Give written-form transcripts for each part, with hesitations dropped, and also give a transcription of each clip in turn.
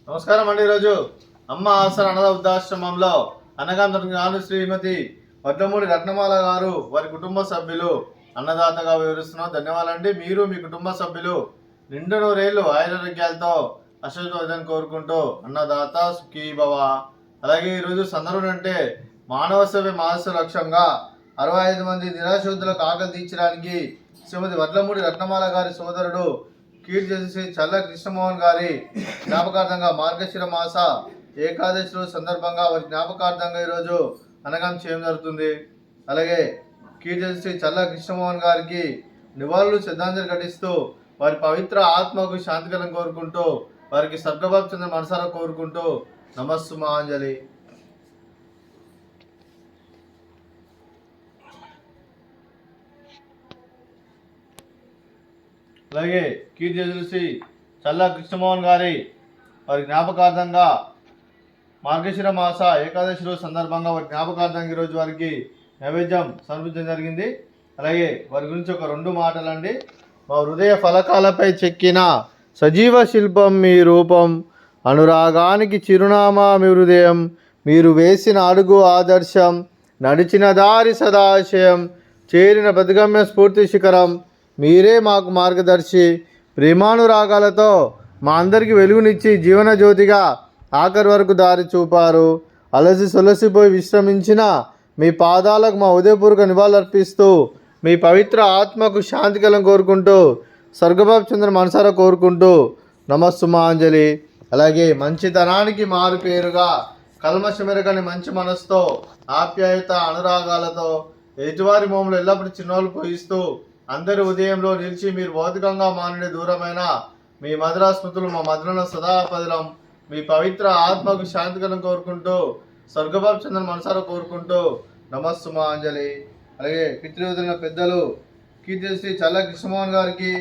నమస్కారం అండి. ఈరోజు అమ్మ ఆసర అన్నద వృద్ధాశ్రమంలో అనగా శ్రీమతి వడ్లమూడి రత్నమాల గారు వారి కుటుంబ సభ్యులు అన్నదాతగా వివరిస్తున్నాం. ధన్యవాదాలండి. మీరు మీ కుటుంబ సభ్యులు నిండు నూరేళ్లు ఆయురారోగ్యాలతో అశోచన కోరుకుంటూ అన్నదాత సుఖీ భవ. అలాగే ఈరోజు సందర్భం అంటే మానవ సేవ మానస లక్ష్యంగా 65 మంది నిరాశోద్ధులకు ఆకలి తీర్చడానికి శ్రీమతి వడ్లమూడి రత్నమాల గారి సోదరుడు కీర్తి చల్ల కృష్ణమోహన్ గారి జ్ఞాపకార్థంగా మార్గశిర మాస ఏకాదశి రోజు సందర్భంగా వారి జ్ఞాపకార్థంగా ఈరోజు అనగం చేయడం జరుగుతుంది. అలాగే కీర్తి చల్ల కృష్ణమోహన్ గారికి నివాళులు శ్రద్ధాంజలి ఘటిస్తూ వారి పవిత్ర ఆత్మకు శాంతికరం కోరుకుంటూ వారికి స్వర్గభావ చెందిన మనసారా కోరుకుంటూ నమస్సుమాంజలి. అలాగే కీర్తి చల్లా కృష్ణమోహన్ గారి వారి జ్ఞాపకార్థంగా మార్గశిర మాస ఏకాదశి రోజు సందర్భంగా వారి జ్ఞాపకార్థంగా ఈరోజు వారికి నైవేద్యం సమర్పించడం జరిగింది. అలాగే వారి గురించి ఒక 2 మాటలండి. మా హృదయ ఫలకాలపై చెక్కిన సజీవ శిల్పం మీ రూపం, అనురాగానికి చిరునామా మీ హృదయం, మీరు వేసిన అడుగు ఆదర్శం, నడిచిన దారి సదాశయం, చేరిన ప్రతిగమ్య స్ఫూర్తి శిఖరం, మీరే మాకు మార్గదర్శి. ప్రేమానురాగాలతో మా అందరికీ వెలుగునిచ్చి జీవన జ్యోతిగా ఆఖరి వరకు దారి చూపారు. అలసి సొలసిపోయి విశ్రమించిన మీ పాదాలకు మా ఉదయపూర్వక నివాళులర్పిస్తూ మీ పవిత్ర ఆత్మకు శాంతికలం కోరుకుంటూ స్వర్గభావ చంద్ర మనసారా కోరుకుంటూ నమస్సుమాంజలి. అలాగే మంచితనానికి మారు పేరుగా కల్మషమెరగని మంచి మనసుతో ఆప్యాయత అనురాగాలతో ఎదుటివారి మోములు ఎల్లప్పుడూ చిన్నోళ్ళు పోయిస్తూ అందరి ఉదయంలో నిలిచి మీరు భౌతికంగా మానని దూరమైన మీ మధుర స్మృతులు మా మధురన సదాపదిలం. మీ పవిత్ర ఆత్మకు శాంతికరం కోరుకుంటూ స్వర్గభావ చంద్ర మనసారా కోరుకుంటూ నమస్సుమాంజలి. అలాగే పితృదేవులైన పెద్దలు కీర్తి చల్ల కృష్ణమోహన్ గారికి,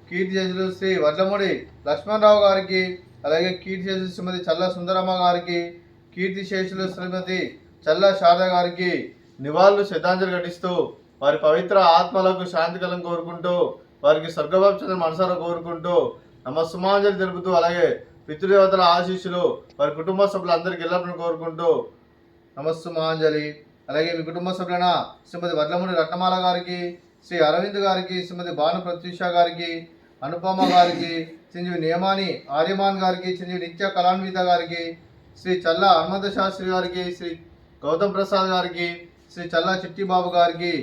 కీర్తి శ్రీ వడ్లమూడి లక్ష్మణరావు గారికి, అలాగే కీర్తి శ్రీమతి చల్ల సుందరమ్మ గారికి, కీర్తి శేషులు శ్రీమతి చల్ల శారద గారికి నివాళులు శ్రద్ధాంజలి ఘటిస్తూ వారి పవిత్ర ఆత్మలకు శాంతికలం కోరుకుంటూ వారికి స్వర్గభావ చంద్ర మనసారా కోరుకుంటూ నమస్సుమాంజలి తెలుపుతూ అలాగే పితృదేవతల ఆశీస్సులు వారి కుటుంబ సభ్యులందరికీ ఎల్లప్పుడూ కోరుకుంటూ నమస్సుమాంజలి. అలాగే మీ కుటుంబ సభ్యులైన శ్రీమతి వడ్లమూడి రత్నమాల గారికి, శ్రీ అరవింద్ గారికి, శ్రీమతి భాను ప్రత్యూష గారికి, అనుపమ గారికి, చిరంజీవి నియమాని ఆర్యమాన్ గారికి, చిరంజీవి నిత్య కళాన్విత గారికి, శ్రీ చల్ల హనుమంత శాస్త్రి గారికి, శ్రీ గౌతమ్ ప్రసాద్ గారికి, శ్రీ చల్ల చిట్టిబాబు గారికి,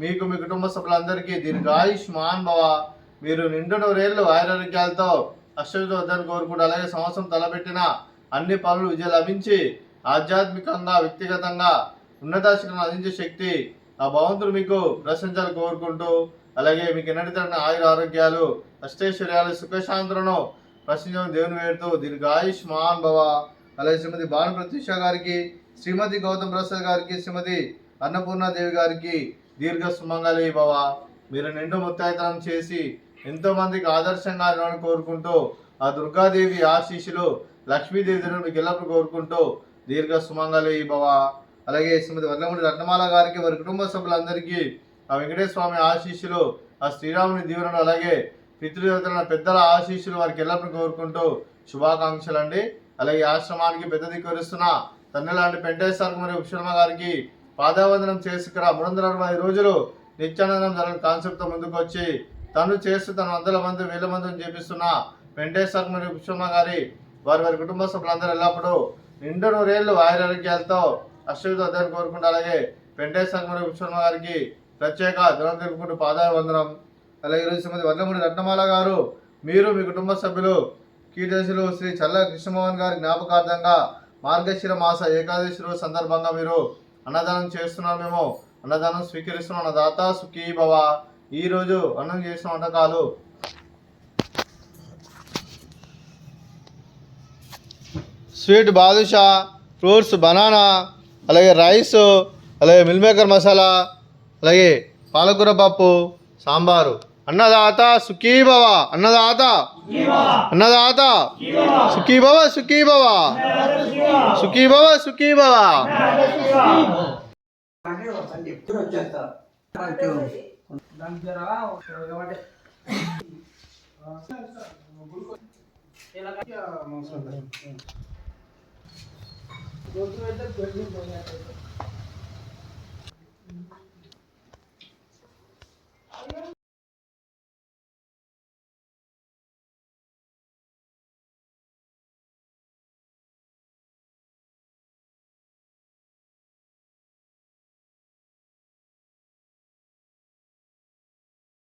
మీకు మీ కుటుంబ సభ్యులందరికీ దీర్ఘాయుష్మాన్ భవ. మీరు నిండు నూరేళ్లు ఆయురారోగ్యాలతో అష్టవిధని కోరుకుంటూ అలాగే సంవత్సరం తలపెట్టిన అన్ని పనులు విజయం లభించి ఆధ్యాత్మికంగా వ్యక్తిగతంగా ఉన్నత శిఖరం అందించే శక్తి ఆ భగవంతుడు మీకు ప్రశంసలు కోరుకుంటూ అలాగే మీకు ఎన్నటితరణ ఆయుర ఆరోగ్యాలు అష్టైశ్వర్యాలు సుఖశాంతులను ప్రశ్నించడం దేవుని వేడుతూ దీర్ఘాయుష్మాన్ భవ. అలాగే శ్రీమతి భాను ప్రత్యూష గారికి, శ్రీమతి గౌతమ్ ప్రసాద్ గారికి, శ్రీమతి అన్నపూర్ణాదేవి గారికి దీర్ఘ సుమంగళి భవ. మీరు నిండు ముత్తైతనం చేసి ఎంతో మందికి ఆదర్శంగా కోరుకుంటూ ఆ దుర్గాదేవి ఆశీస్సులు లక్ష్మీదేవి మీకు ఎల్లప్పుడు కోరుకుంటూ దీర్ఘ సుమంగళి భవ. అలాగే శ్రీమతి వడ్లమూడి రత్నమాల గారికి వారి కుటుంబ సభ్యులందరికీ ఆ వెంకటేశ్వర స్వామి ఆశీస్సులు, ఆ శ్రీరాముని దీవెనలు, అలాగే పితృదేవతల పెద్దల ఆశీస్సులు వారికి ఎల్లప్పుడు కోరుకుంటూ శుభాకాంక్షలు అండి. అలాగే ఆశ్రమానికి పెద్ద దిక్కువరిస్తున్న తన్నెలాంటి పెంటేశ్వర మరియు శర్మ గారికి పాదావందనం చేసి ఇక్కడ 365 రోజులు నిత్యానందం జరగని కాన్సెప్ట్తో ముందుకు వచ్చి తను చేస్తూ తన 100 మంది 1000 మందిని చేపిస్తున్న వెంకటేశ్వర మరియు పుష్పమ్మ గారి వారి కుటుంబ సభ్యులందరూ ఎల్లప్పుడూ నిండు నూరేళ్లు ఆయురారోగ్యాలతో అష్టవిధాన్ని కోరుకుంటూ అలాగే వెంకటేశ్వర మరియు పుష్పమ్మ గారికి ప్రత్యేక దినం తెలుపుకుంటూ పాదావందనం. అలాగే ఈరోజు శ్రీమతి వడ్లమూడి రత్నమాల గారు మీరు మీ కుటుంబ సభ్యులు కీర్తిశులు శ్రీ చల్ల కృష్ణమోహన్ గారి జ్ఞాపకార్థంగా మార్గశిర మాస ఏకాదశి రోజు సందర్భంగా మీరు అన్నదానం చేస్తున్నాం. మేము అన్నదానం స్వీకరిస్తున్నాం. అన్నదాత సుఖీ భవ. ఈరోజు అన్నం చేసిన వంటకాలు స్వీట్ బాదుషా, ఫ్రూట్స్ బనానా, అలాగే రైస్, అలాగే మిల్ మేకర్ మసాలా, అలాగే పాలకూర పప్పు, సాంబారు. అన్నదాత సుఖీ భవ. అన్నదాత అన్నదాత సుఖీ భవ సుఖీ భవ సుఖీ భవ సుఖీ భవ. గొంతు పెడితే గొంతు పోయినట్టయితే